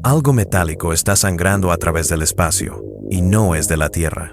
Algo metálico está sangrando a través del espacio, y no es de la Tierra.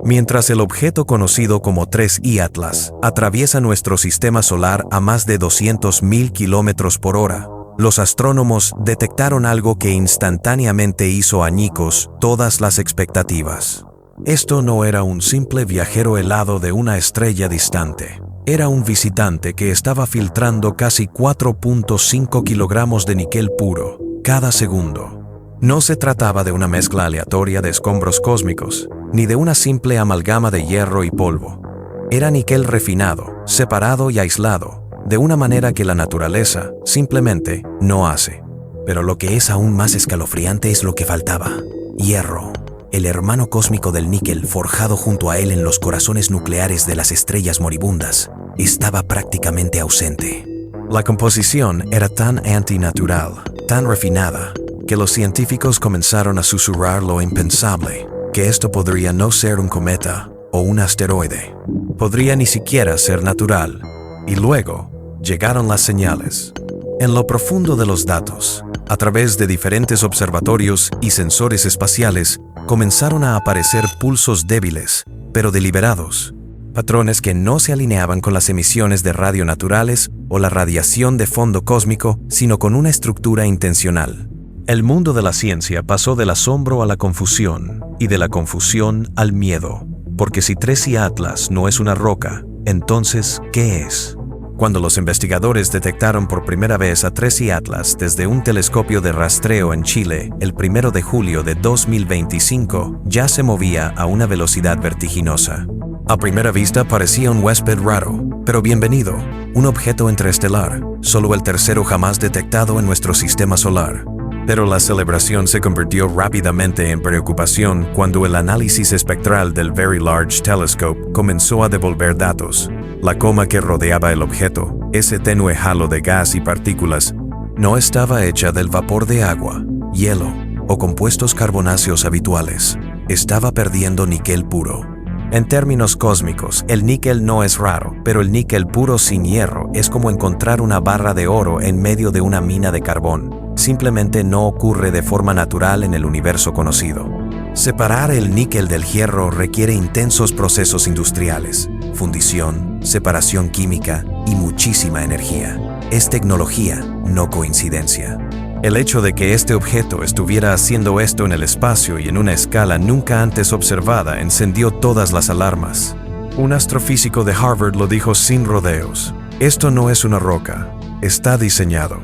Mientras el objeto conocido como 3I Atlas atraviesa nuestro sistema solar a más de 200.000 kilómetros por hora, los astrónomos detectaron algo que instantáneamente hizo añicos todas las expectativas. Esto no era un simple viajero helado de una estrella distante. Era un visitante que estaba filtrando casi 4.5 kilogramos de níquel puro cada segundo. No se trataba de una mezcla aleatoria de escombros cósmicos, ni de una simple amalgama de hierro y polvo. Era níquel refinado, separado y aislado, de una manera que la naturaleza simplemente no hace. Pero lo que es aún más escalofriante es lo que faltaba: hierro. El hermano cósmico del níquel, forjado junto a él en los corazones nucleares de las estrellas moribundas, estaba prácticamente ausente. La composición era tan antinatural, tan refinada, que los científicos comenzaron a susurrar lo impensable, que esto podría no ser un cometa o un asteroide. Podría ni siquiera ser natural. Y luego llegaron las señales. En lo profundo de los datos, a través de diferentes observatorios y sensores espaciales, comenzaron a aparecer pulsos débiles, pero deliberados. Patrones que no se alineaban con las emisiones de radio naturales o la radiación de fondo cósmico, sino con una estructura intencional. El mundo de la ciencia pasó del asombro a la confusión, y de la confusión al miedo. Porque si 3I Atlas no es una roca, entonces, ¿qué es? Cuando los investigadores detectaron por primera vez a 3I Atlas desde un telescopio de rastreo en Chile el 1 de julio de 2025, ya se movía a una velocidad vertiginosa. A primera vista parecía un huésped raro, pero bienvenido, un objeto interestelar, solo el tercero jamás detectado en nuestro sistema solar. Pero la celebración se convirtió rápidamente en preocupación cuando el análisis espectral del Very Large Telescope comenzó a devolver datos. La coma que rodeaba el objeto, ese tenue halo de gas y partículas, no estaba hecha del vapor de agua, hielo o compuestos carbonáceos habituales. Estaba perdiendo níquel puro. En términos cósmicos, el níquel no es raro, pero el níquel puro sin hierro es como encontrar una barra de oro en medio de una mina de carbón. Simplemente no ocurre de forma natural en el universo conocido. Separar el níquel del hierro requiere intensos procesos industriales, fundición, separación química y muchísima energía. Es tecnología, no coincidencia. El hecho de que este objeto estuviera haciendo esto en el espacio y en una escala nunca antes observada encendió todas las alarmas. Un astrofísico de Harvard lo dijo sin rodeos: esto no es una roca, está diseñado.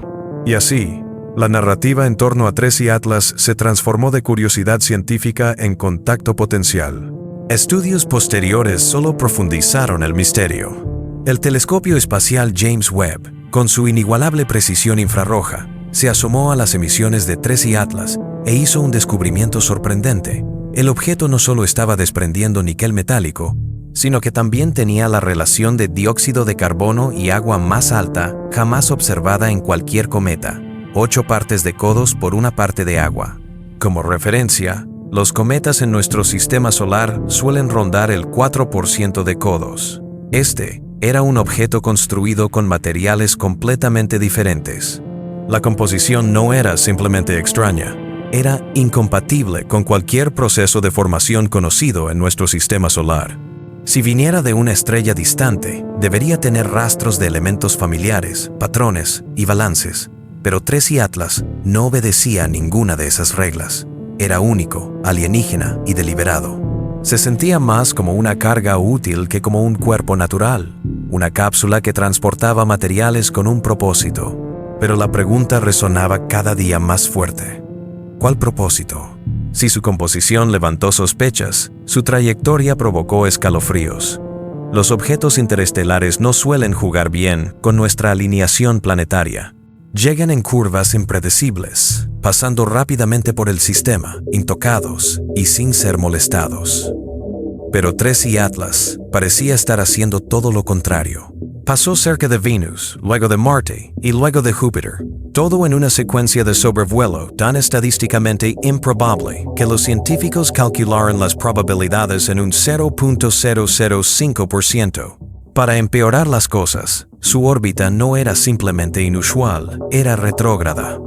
Y así, la narrativa en torno a 3I Atlas se transformó de curiosidad científica en contacto potencial. Estudios posteriores solo profundizaron el misterio. El telescopio espacial James Webb, con su inigualable precisión infrarroja, se asomó a las emisiones de 3I Atlas e hizo un descubrimiento sorprendente. El objeto no solo estaba desprendiendo níquel metálico, sino que también tenía la relación de dióxido de carbono y agua más alta jamás observada en cualquier cometa: 8 partes de codos por 1 parte de agua. Como referencia, los cometas en nuestro sistema solar suelen rondar el 4% de codos. Este era un objeto construido con materiales completamente diferentes. La composición no era simplemente extraña, era incompatible con cualquier proceso de formación conocido en nuestro sistema solar. Si viniera de una estrella distante, debería tener rastros de elementos familiares, patrones y balances. Pero 3I Atlas no obedecía a ninguna de esas reglas. Era único, alienígena y deliberado. Se sentía más como una carga útil que como un cuerpo natural, una cápsula que transportaba materiales con un propósito. Pero la pregunta resonaba cada día más fuerte. ¿Cuál propósito? Si su composición levantó sospechas, su trayectoria provocó escalofríos. Los objetos interestelares no suelen jugar bien con nuestra alineación planetaria. Llegan en curvas impredecibles, pasando rápidamente por el sistema, intocados y sin ser molestados. Pero 3I Atlas parecía estar haciendo todo lo contrario. Pasó cerca de Venus, luego de Marte y luego de Júpiter, todo en una secuencia de sobrevuelo tan estadísticamente improbable que los científicos calcularon las probabilidades en un 0.005%. Para empeorar las cosas, su órbita no era simplemente inusual, era retrógrada.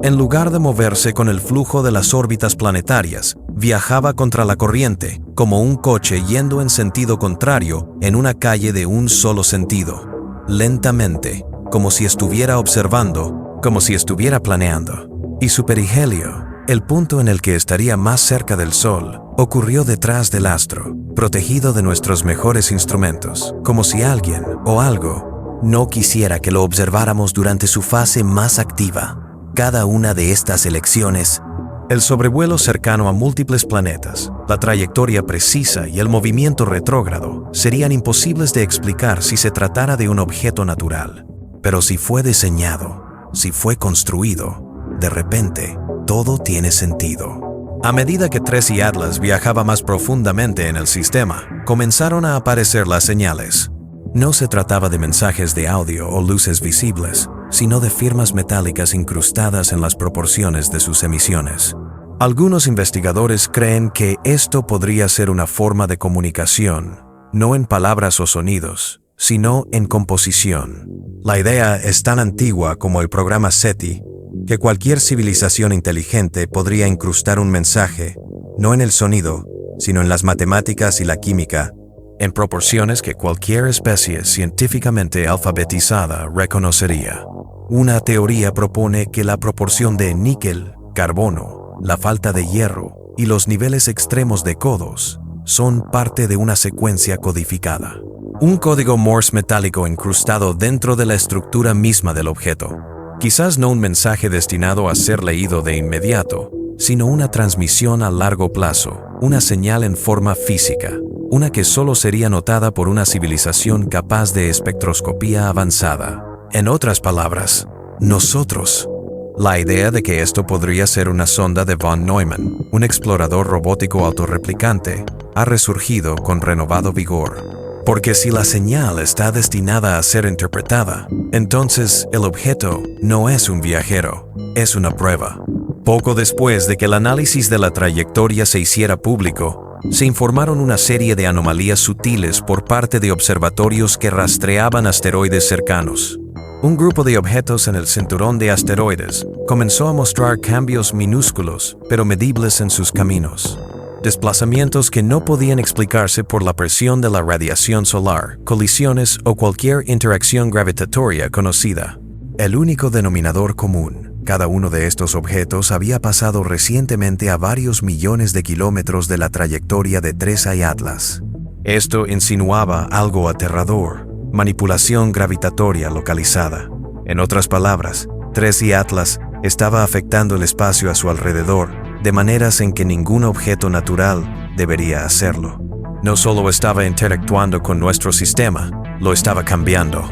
En lugar de moverse con el flujo de las órbitas planetarias, viajaba contra la corriente, como un coche yendo en sentido contrario en una calle de un solo sentido. Lentamente, como si estuviera observando, como si estuviera planeando. Y su perihelio, el punto en el que estaría más cerca del Sol, ocurrió detrás del astro, protegido de nuestros mejores instrumentos, como si alguien o algo no quisiera que lo observáramos durante su fase más activa. Cada una de estas elecciones, el sobrevuelo cercano a múltiples planetas, la trayectoria precisa y el movimiento retrógrado serían imposibles de explicar si se tratara de un objeto natural. Pero si fue diseñado, si fue construido, de repente, todo tiene sentido. A medida que Tracy Atlas viajaba más profundamente en el sistema, comenzaron a aparecer las señales. No se trataba de mensajes de audio o luces visibles, sino de firmas metálicas incrustadas en las proporciones de sus emisiones. Algunos investigadores creen que esto podría ser una forma de comunicación, no en palabras o sonidos, sino en composición. La idea es tan antigua como el programa SETI, que cualquier civilización inteligente podría incrustar un mensaje, no en el sonido, sino en las matemáticas y la química, en proporciones que cualquier especie científicamente alfabetizada reconocería. Una teoría propone que la proporción de níquel, carbono, la falta de hierro y los niveles extremos de codos son parte de una secuencia codificada. Un código Morse metálico incrustado dentro de la estructura misma del objeto. Quizás no un mensaje destinado a ser leído de inmediato, sino una transmisión a largo plazo, una señal en forma física, una que solo sería notada por una civilización capaz de espectroscopía avanzada. En otras palabras, nosotros. La idea de que esto podría ser una sonda de von Neumann, un explorador robótico autorreplicante, ha resurgido con renovado vigor. Porque si la señal está destinada a ser interpretada, entonces el objeto no es un viajero, es una prueba. Poco después de que el análisis de la trayectoria se hiciera público, se informaron una serie de anomalías sutiles por parte de observatorios que rastreaban asteroides cercanos. Un grupo de objetos en el cinturón de asteroides comenzó a mostrar cambios minúsculos, pero medibles en sus caminos. Desplazamientos que no podían explicarse por la presión de la radiación solar, colisiones o cualquier interacción gravitatoria conocida. El único denominador común, cada uno de estos objetos había pasado recientemente a varios millones de kilómetros de la trayectoria de Tracy Atlas. Esto insinuaba algo aterrador, manipulación gravitatoria localizada. En otras palabras, Tracy Atlas estaba afectando el espacio a su alrededor, de maneras en que ningún objeto natural debería hacerlo. No solo estaba interactuando con nuestro sistema, lo estaba cambiando.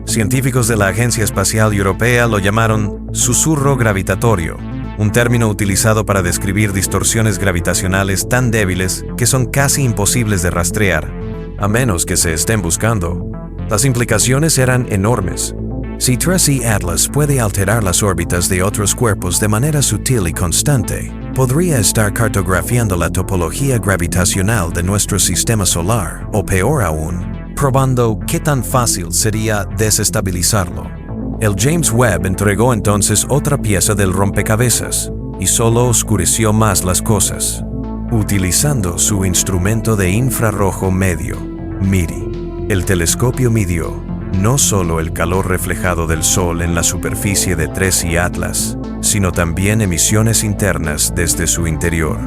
Científicos de la Agencia Espacial Europea lo llamaron susurro gravitatorio, un término utilizado para describir distorsiones gravitacionales tan débiles que son casi imposibles de rastrear, a menos que se estén buscando. Las implicaciones eran enormes. Si Tracy Atlas puede alterar las órbitas de otros cuerpos de manera sutil y constante, podría estar cartografiando la topología gravitacional de nuestro sistema solar, o peor aún, probando qué tan fácil sería desestabilizarlo. El James Webb entregó entonces otra pieza del rompecabezas, y solo oscureció más las cosas. Utilizando su instrumento de infrarrojo medio, MIRI, el telescopio midió no solo el calor reflejado del Sol en la superficie de Tracy Atlas, sino también emisiones internas desde su interior.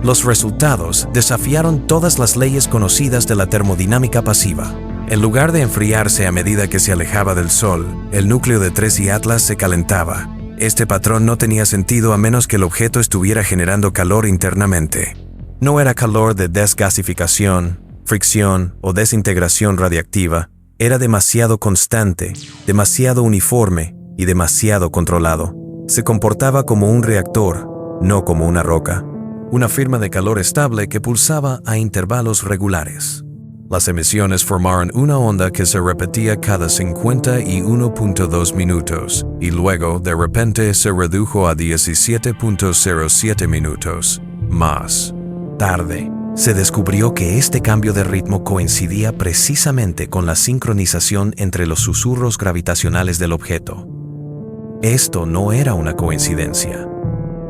Los resultados desafiaron todas las leyes conocidas de la termodinámica pasiva. En lugar de enfriarse a medida que se alejaba del Sol, el núcleo de Tracy Atlas se calentaba. Este patrón no tenía sentido a menos que el objeto estuviera generando calor internamente. No era calor de desgasificación, fricción o desintegración radiactiva. Era demasiado constante, demasiado uniforme y demasiado controlado. Se comportaba como un reactor, no como una roca. Una firma de calor estable que pulsaba a intervalos regulares. Las emisiones formaron una onda que se repetía cada 51.2 minutos y luego de repente se redujo a 17.07 minutos. Más tarde, se descubrió que este cambio de ritmo coincidía precisamente con la sincronización entre los susurros gravitacionales del objeto. Esto no era una coincidencia.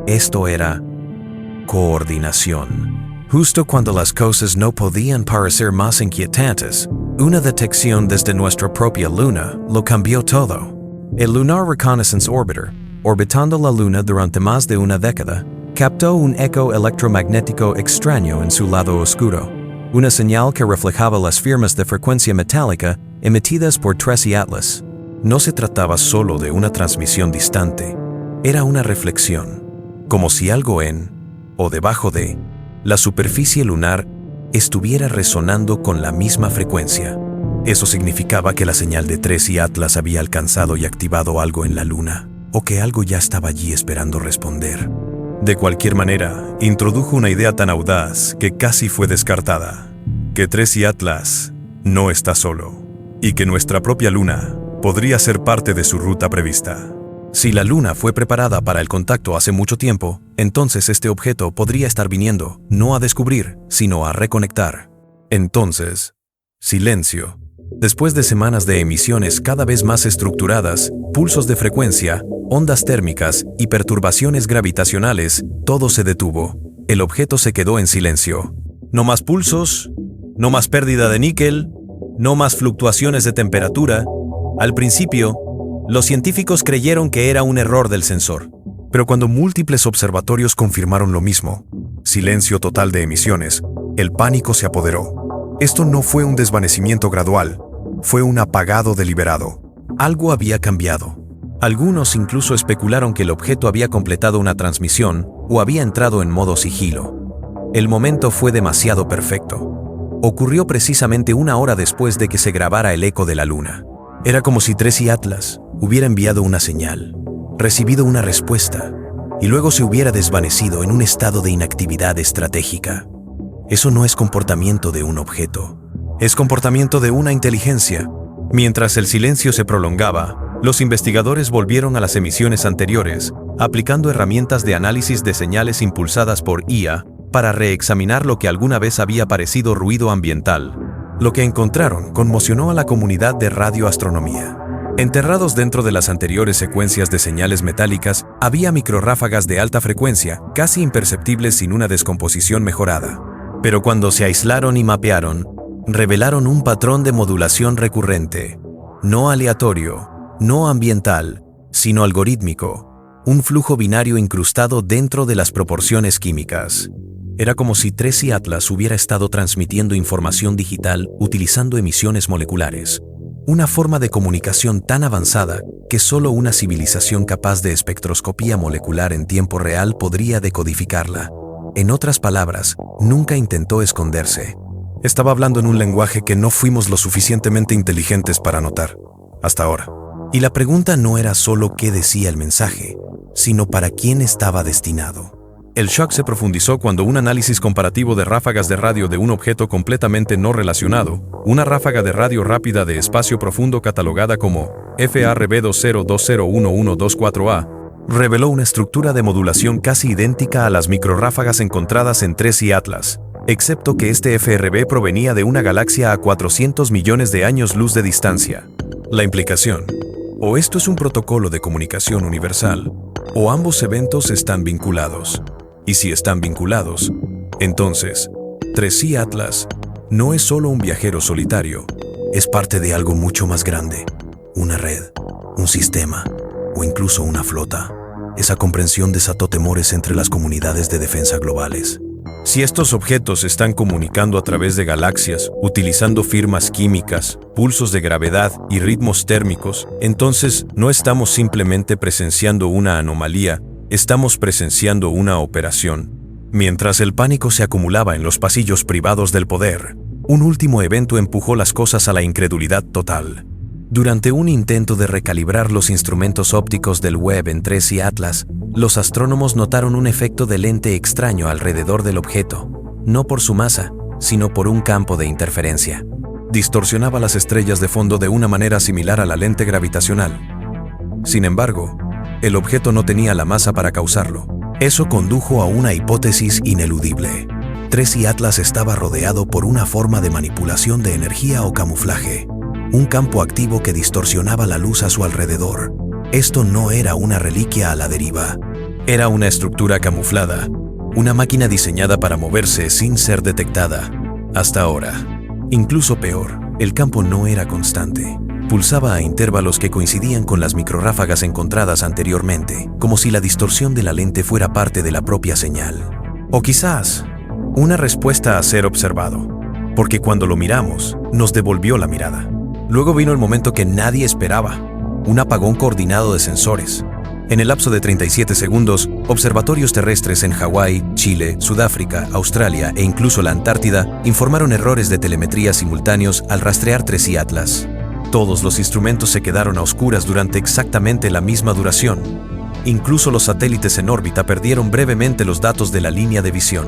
Esto era coordinación. Justo cuando las cosas no podían parecer más inquietantes, una detección desde nuestra propia luna lo cambió todo. El Lunar Reconnaissance Orbiter, orbitando la luna durante más de una década, captó un eco electromagnético extraño en su lado oscuro, una señal que reflejaba las firmas de frecuencia metálica emitidas por Tracy Atlas. No se trataba solo de una transmisión distante, era una reflexión, como si algo en, o debajo de, la superficie lunar estuviera resonando con la misma frecuencia. Eso significaba que la señal de Tracy Atlas había alcanzado y activado algo en la luna, o que algo ya estaba allí esperando responder. De cualquier manera, introdujo una idea tan audaz que casi fue descartada, que Tracy Atlas no está solo, y que nuestra propia luna podría ser parte de su ruta prevista. Si la luna fue preparada para el contacto hace mucho tiempo, entonces este objeto podría estar viniendo, no a descubrir, sino a reconectar. Entonces, silencio. Después de semanas de emisiones cada vez más estructuradas, pulsos de frecuencia, ondas térmicas y perturbaciones gravitacionales, todo se detuvo. El objeto se quedó en silencio. No más pulsos, no más pérdida de níquel, no más fluctuaciones de temperatura. Al principio, los científicos creyeron que era un error del sensor. Pero cuando múltiples observatorios confirmaron lo mismo, silencio total de emisiones, el pánico se apoderó. Esto no fue un desvanecimiento gradual, fue un apagado deliberado. Algo había cambiado. Algunos incluso especularon que el objeto había completado una transmisión o había entrado en modo sigilo. El momento fue demasiado perfecto. Ocurrió precisamente una hora después de que se grabara el eco de la luna. Era como si Tracy Atlas hubiera enviado una señal, recibido una respuesta, y luego se hubiera desvanecido en un estado de inactividad estratégica. Eso no es comportamiento de un objeto, es comportamiento de una inteligencia. Mientras el silencio se prolongaba, los investigadores volvieron a las emisiones anteriores, aplicando herramientas de análisis de señales impulsadas por IA para reexaminar lo que alguna vez había parecido ruido ambiental. Lo que encontraron conmocionó a la comunidad de radioastronomía. Enterrados dentro de las anteriores secuencias de señales metálicas, había microrráfagas de alta frecuencia, casi imperceptibles sin una descomposición mejorada. Pero cuando se aislaron y mapearon, revelaron un patrón de modulación recurrente, no aleatorio, no ambiental, sino algorítmico, un flujo binario incrustado dentro de las proporciones químicas. Era como si Tracy Atlas hubiera estado transmitiendo información digital utilizando emisiones moleculares, una forma de comunicación tan avanzada que solo una civilización capaz de espectroscopía molecular en tiempo real podría decodificarla. En otras palabras, nunca intentó esconderse. Estaba hablando en un lenguaje que no fuimos lo suficientemente inteligentes para notar, hasta ahora. Y la pregunta no era solo qué decía el mensaje, sino para quién estaba destinado. El shock se profundizó cuando un análisis comparativo de ráfagas de radio de un objeto completamente no relacionado, una ráfaga de radio rápida de espacio profundo catalogada como FRB20201124A, reveló una estructura de modulación casi idéntica a las microrráfagas encontradas en Tracy Atlas, excepto que este FRB provenía de una galaxia a 400 millones de años luz de distancia. La implicación: o esto es un protocolo de comunicación universal, o ambos eventos están vinculados. Y si están vinculados, entonces, Tracy Atlas no es solo un viajero solitario, es parte de algo mucho más grande, una red, un sistema o incluso una flota. Esa comprensión desató temores entre las comunidades de defensa globales. Si estos objetos se están comunicando a través de galaxias, utilizando firmas químicas, pulsos de gravedad y ritmos térmicos, entonces no estamos simplemente presenciando una anomalía, estamos presenciando una operación. Mientras el pánico se acumulaba en los pasillos privados del poder, un último evento empujó las cosas a la incredulidad total. Durante un intento de recalibrar los instrumentos ópticos del Webb en Tracy Atlas, los astrónomos notaron un efecto de lente extraño alrededor del objeto, no por su masa, sino por un campo de interferencia. Distorsionaba las estrellas de fondo de una manera similar a la lente gravitacional. Sin embargo, el objeto no tenía la masa para causarlo. Eso condujo a una hipótesis ineludible. Tracy Atlas estaba rodeado por una forma de manipulación de energía o camuflaje, un campo activo que distorsionaba la luz a su alrededor. Esto no era una reliquia a la deriva. Era una estructura camuflada, una máquina diseñada para moverse sin ser detectada. Hasta ahora. Incluso peor, el campo no era constante. Pulsaba a intervalos que coincidían con las microrráfagas encontradas anteriormente, como si la distorsión de la lente fuera parte de la propia señal. O quizás, una respuesta a ser observado, porque cuando lo miramos, nos devolvió la mirada. Luego vino el momento que nadie esperaba, un apagón coordinado de sensores. En el lapso de 37 segundos, observatorios terrestres en Hawái, Chile, Sudáfrica, Australia e incluso la Antártida informaron errores de telemetría simultáneos al rastrear 3i Atlas. Todos los instrumentos se quedaron a oscuras durante exactamente la misma duración. Incluso los satélites en órbita perdieron brevemente los datos de la línea de visión.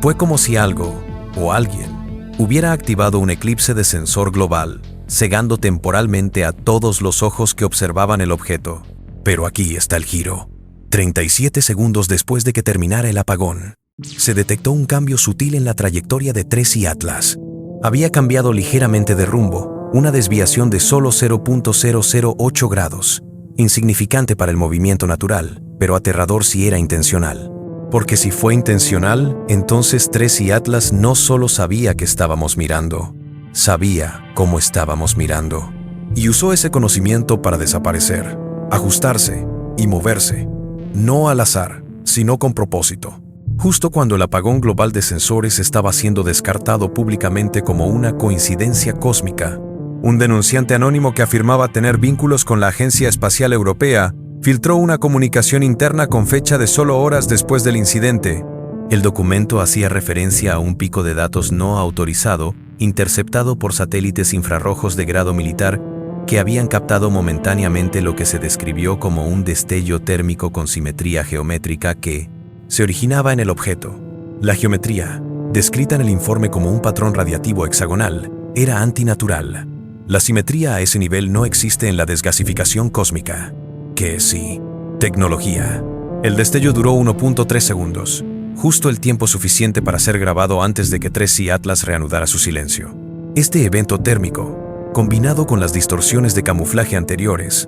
Fue como si algo, o alguien, hubiera activado un eclipse de sensor global, cegando temporalmente a todos los ojos que observaban el objeto. Pero aquí está el giro. 37 segundos después de que terminara el apagón, se detectó un cambio sutil en la trayectoria de 3i Atlas. Había cambiado ligeramente de rumbo, una desviación de solo 0.008 grados, insignificante para el movimiento natural, pero aterrador si era intencional. Porque si fue intencional, entonces 3i Atlas no solo sabía que estábamos mirando, sabía cómo estábamos mirando. Y usó ese conocimiento para desaparecer, ajustarse y moverse, no al azar, sino con propósito. Justo cuando el apagón global de sensores estaba siendo descartado públicamente como una coincidencia cósmica, un denunciante anónimo que afirmaba tener vínculos con la Agencia Espacial Europea filtró una comunicación interna con fecha de solo horas después del incidente. El documento hacía referencia a un pico de datos no autorizado interceptado por satélites infrarrojos de grado militar que habían captado momentáneamente lo que se describió como un destello térmico con simetría geométrica que se originaba en el objeto. La geometría, descrita en el informe como un patrón radiativo hexagonal, era antinatural. La simetría a ese nivel no existe en la desgasificación cósmica. ¿Qué sí? Tecnología. El destello duró 1.3 segundos, justo el tiempo suficiente para ser grabado antes de que 3i Atlas reanudara su silencio. Este evento térmico, combinado con las distorsiones de camuflaje anteriores,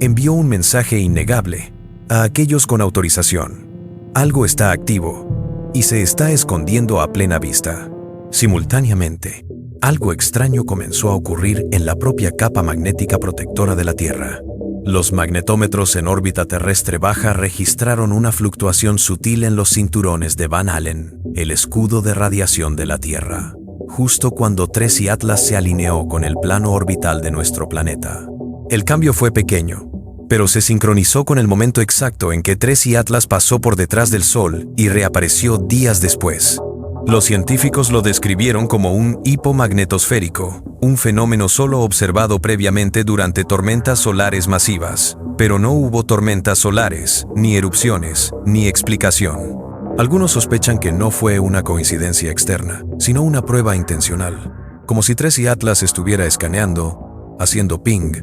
envió un mensaje innegable a aquellos con autorización. Algo está activo y se está escondiendo a plena vista. Simultáneamente, algo extraño comenzó a ocurrir en la propia capa magnética protectora de la Tierra. Los magnetómetros en órbita terrestre baja registraron una fluctuación sutil en los cinturones de Van Allen, el escudo de radiación de la Tierra, justo cuando 3i Atlas se alineó con el plano orbital de nuestro planeta. El cambio fue pequeño, pero se sincronizó con el momento exacto en que 3i Atlas pasó por detrás del Sol y reapareció días después. Los científicos lo describieron como un hipomagnetosférico, un fenómeno solo observado previamente durante tormentas solares masivas, pero no hubo tormentas solares, ni erupciones, ni explicación. Algunos sospechan que no fue una coincidencia externa, sino una prueba intencional, como si 3i Atlas estuviera escaneando, haciendo ping,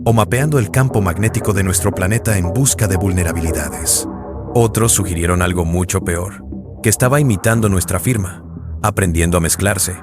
o mapeando el campo magnético de nuestro planeta en busca de vulnerabilidades. Otros sugirieron algo mucho peor, que estaba imitando nuestra firma, aprendiendo a mezclarse,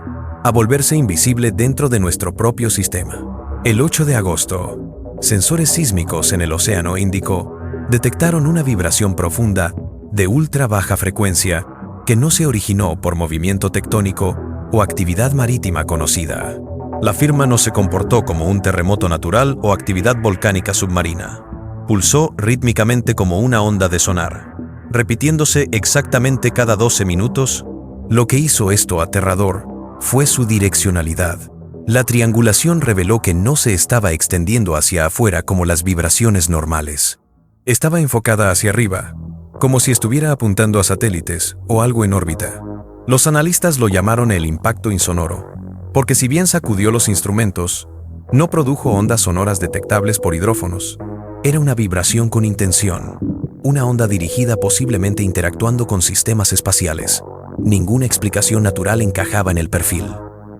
a volverse invisible dentro de nuestro propio sistema. El 8 de agosto, sensores sísmicos en el Océano Índico detectaron una vibración profunda de ultra baja frecuencia que no se originó por movimiento tectónico o actividad marítima conocida. La firma no se comportó como un terremoto natural o actividad volcánica submarina. Pulsó rítmicamente como una onda de sonar, repitiéndose exactamente cada 12 minutos. Lo que hizo esto aterrador fue su direccionalidad. La triangulación reveló que no se estaba extendiendo hacia afuera como las vibraciones normales. Estaba enfocada hacia arriba, como si estuviera apuntando a satélites o algo en órbita. Los analistas lo llamaron el impacto insonoro, porque si bien sacudió los instrumentos, no produjo ondas sonoras detectables por hidrófonos. Era una vibración con intención, una onda dirigida posiblemente interactuando con sistemas espaciales. Ninguna explicación natural encajaba en el perfil.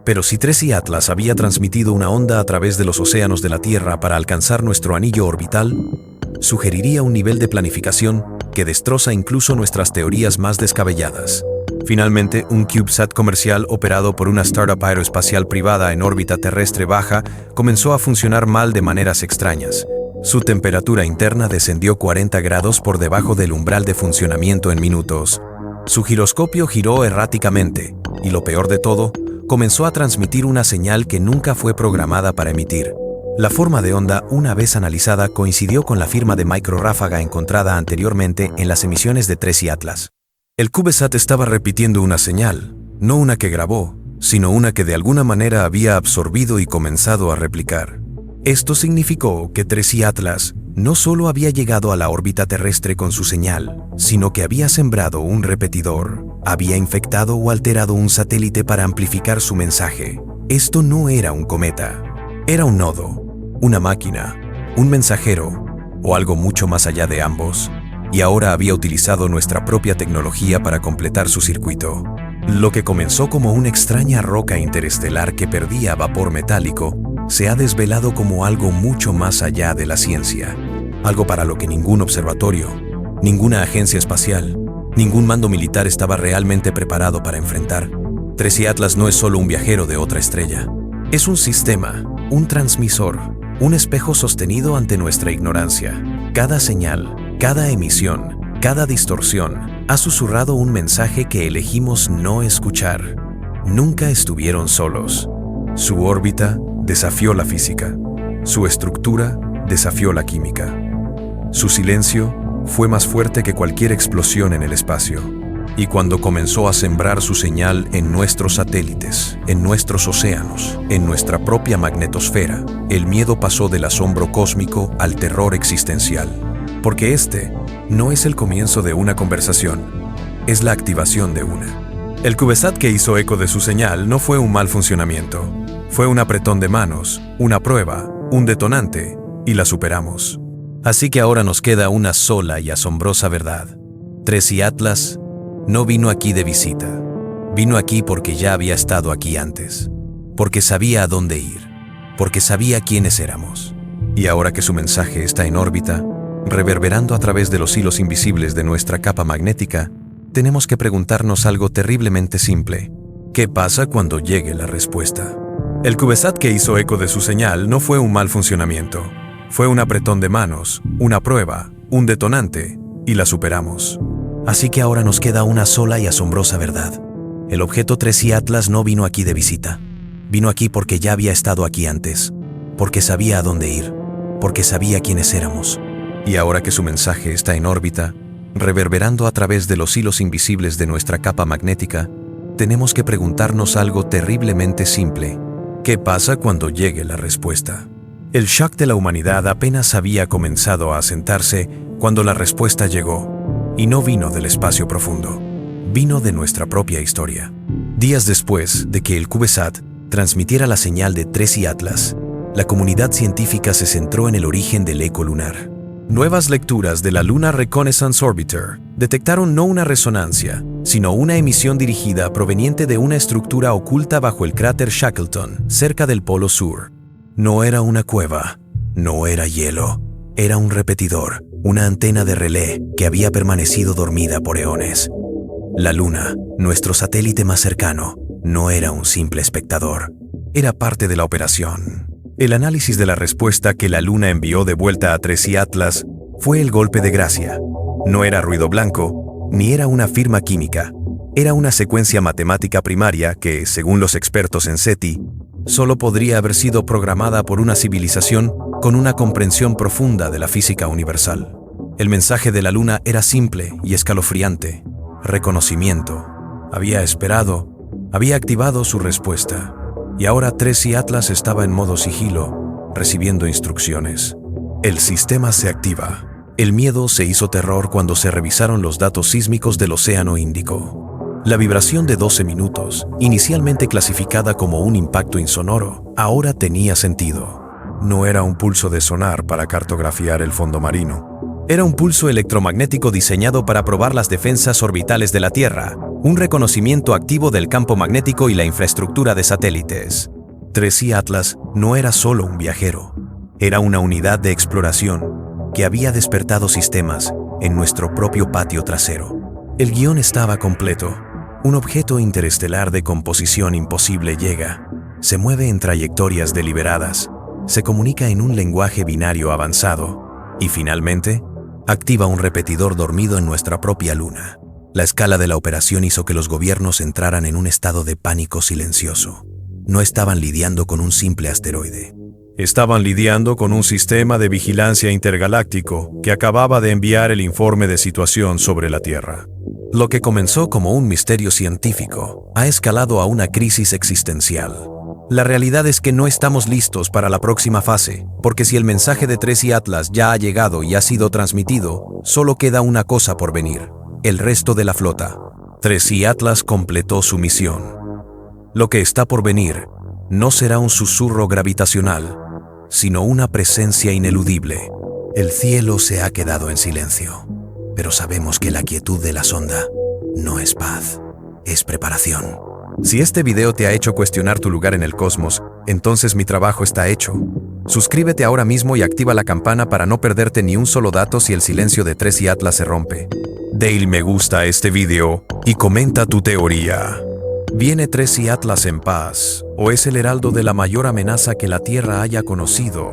Pero si 3i Atlas había transmitido una onda a través de los océanos de la Tierra para alcanzar nuestro anillo orbital, sugeriría un nivel de planificación que destroza incluso nuestras teorías más descabelladas. Finalmente, un CubeSat comercial operado por una startup aeroespacial privada en órbita terrestre baja comenzó a funcionar mal de maneras extrañas. Su temperatura interna descendió 40 grados por debajo del umbral de funcionamiento en minutos. Su giroscopio giró erráticamente y, lo peor de todo, comenzó a transmitir una señal que nunca fue programada para emitir. La forma de onda, una vez analizada, coincidió con la firma de microráfaga encontrada anteriormente en las emisiones de Tracy Atlas. El CubeSat estaba repitiendo una señal, no una que grabó, sino una que de alguna manera había absorbido y comenzado a replicar. Esto significó que Tracy Atlas no solo había llegado a la órbita terrestre con su señal, sino que había sembrado un repetidor, había infectado o alterado un satélite para amplificar su mensaje. Esto no era un cometa, era un nodo, una máquina, un mensajero o algo mucho más allá de ambos, y ahora había utilizado nuestra propia tecnología para completar su circuito. Lo que comenzó como una extraña roca interestelar que perdía vapor metálico, se ha desvelado como algo mucho más allá de la ciencia. Algo para lo que ningún observatorio, ninguna agencia espacial, ningún mando militar estaba realmente preparado para enfrentar. Tracy Atlas no es solo un viajero de otra estrella. Es un sistema, un transmisor, un espejo sostenido ante nuestra ignorancia. Cada señal, cada emisión, cada distorsión ha susurrado un mensaje que elegimos no escuchar. Nunca estuvieron solos. Su órbita desafió la física. Su estructura desafió la química. Su silencio fue más fuerte que cualquier explosión en el espacio. Y cuando comenzó a sembrar su señal en nuestros satélites, en nuestros océanos, en nuestra propia magnetosfera, el miedo pasó del asombro cósmico al terror existencial. Porque este no es el comienzo de una conversación, es la activación de una. El CubeSat que hizo eco de su señal no fue un mal funcionamiento. Fue un apretón de manos, una prueba, un detonante, y la superamos. Así que ahora nos queda una sola y asombrosa verdad. Tracy Atlas no vino aquí de visita. Vino aquí porque ya había estado aquí antes. Porque sabía a dónde ir. Porque sabía quiénes éramos. Y ahora que su mensaje está en órbita, reverberando a través de los hilos invisibles de nuestra capa magnética, tenemos que preguntarnos algo terriblemente simple. ¿Qué pasa cuando llegue la respuesta? El CubeSat que hizo eco de su señal no fue un mal funcionamiento. Fue un apretón de manos, una prueba, un detonante, y la superamos. Así que ahora nos queda una sola y asombrosa verdad. El objeto Tracy Atlas no vino aquí de visita. Vino aquí porque ya había estado aquí antes. Porque sabía a dónde ir. Porque sabía quiénes éramos. Y ahora que su mensaje está en órbita, reverberando a través de los hilos invisibles de nuestra capa magnética, tenemos que preguntarnos algo terriblemente simple. ¿Qué pasa cuando llegue la respuesta? El shock de la humanidad apenas había comenzado a asentarse cuando la respuesta llegó. Y no vino del espacio profundo. Vino de nuestra propia historia. Días después de que el CubeSat transmitiera la señal de Tracy Atlas, la comunidad científica se centró en el origen del eco lunar. Nuevas lecturas de la Lunar Reconnaissance Orbiter detectaron no una resonancia, sino una emisión dirigida proveniente de una estructura oculta bajo el cráter Shackleton, cerca del Polo Sur. No era una cueva, no era hielo, era un repetidor, una antena de relé que había permanecido dormida por eones. La Luna, nuestro satélite más cercano, no era un simple espectador, era parte de la operación. El análisis de la respuesta que la Luna envió de vuelta a Tracy Atlas fue el golpe de gracia. No era ruido blanco, ni era una firma química. Era una secuencia matemática primaria que, según los expertos en SETI, solo podría haber sido programada por una civilización con una comprensión profunda de la física universal. El mensaje de la Luna era simple y escalofriante. Reconocimiento. Había esperado, había activado su respuesta. Y ahora Tracy Atlas estaba en modo sigilo, recibiendo instrucciones. El sistema se activa. El miedo se hizo terror cuando se revisaron los datos sísmicos del Océano Índico. La vibración de 12 minutos, inicialmente clasificada como un impacto insonoro, ahora tenía sentido. No era un pulso de sonar para cartografiar el fondo marino. Era un pulso electromagnético diseñado para probar las defensas orbitales de la Tierra, un reconocimiento activo del campo magnético y la infraestructura de satélites. Tracy Atlas no era solo un viajero, era una unidad de exploración que había despertado sistemas en nuestro propio patio trasero. El guión estaba completo. Un objeto interestelar de composición imposible llega, se mueve en trayectorias deliberadas, se comunica en un lenguaje binario avanzado y finalmente activa un repetidor dormido en nuestra propia luna. La escala de la operación hizo que los gobiernos entraran en un estado de pánico silencioso. No estaban lidiando con un simple asteroide. Estaban lidiando con un sistema de vigilancia intergaláctico que acababa de enviar el informe de situación sobre la Tierra. Lo que comenzó como un misterio científico ha escalado a una crisis existencial. La realidad es que no estamos listos para la próxima fase, porque si el mensaje de Tracy Atlas ya ha llegado y ha sido transmitido, solo queda una cosa por venir: el resto de la flota. Tracy Atlas completó su misión. Lo que está por venir no será un susurro gravitacional, sino una presencia ineludible. El cielo se ha quedado en silencio, pero sabemos que la quietud de la sonda no es paz, es preparación. Si este video te ha hecho cuestionar tu lugar en el cosmos, entonces mi trabajo está hecho. Suscríbete ahora mismo y activa la campana para no perderte ni un solo dato si el silencio de Tracy Atlas se rompe. Dale me gusta a este video y comenta tu teoría. ¿Viene Tracy Atlas en paz o es el heraldo de la mayor amenaza que la Tierra haya conocido?